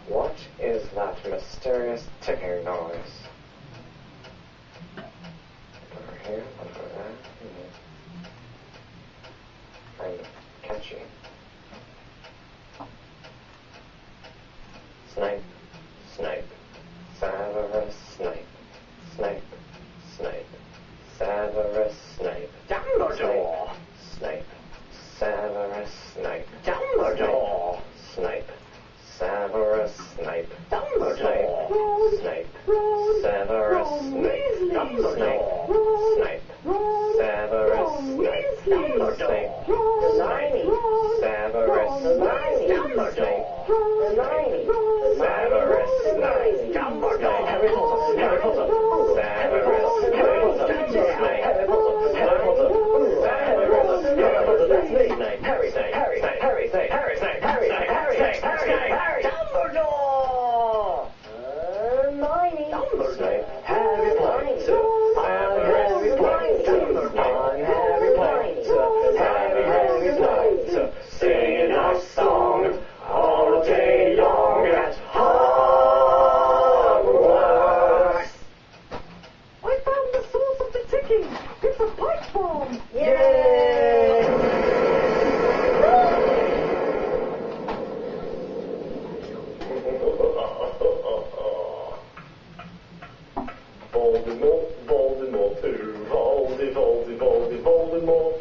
What is that mysterious ticking noise? Over here, over there. Kind of catchy. Snipe, snipe, Severus Snape, Snape, Snape, Severus Snape, Dumbledore! Snape, Severus Snape, Dumbledore! Snape, Severus Snape, Dumbledore! Snape, Severus Snape, Dumbledore! Snape, Severus Snape, Dumbledore! Snape, Severus Snape, Dumbledore! Severus Snape, Dumbledore! Harry Potter, Harry Potter, Severus Snape, Harry Potter, Harry Potter, Severus Snape, that's me, Snape, Harry Snape, Harry Snape, Harry Snape, Harry Snape, Harry Snape, Harry Snape, Harry Snape, Dumbledore! Hermione. Snape, Harry Potter, Harry Potter, Harry Potter, Harry Potter, singing our song all day long at Hogwarts. I found the source of the ticking. It's a pipe bomb. Yay! Voldemort, Voldemort, too. Voldemort.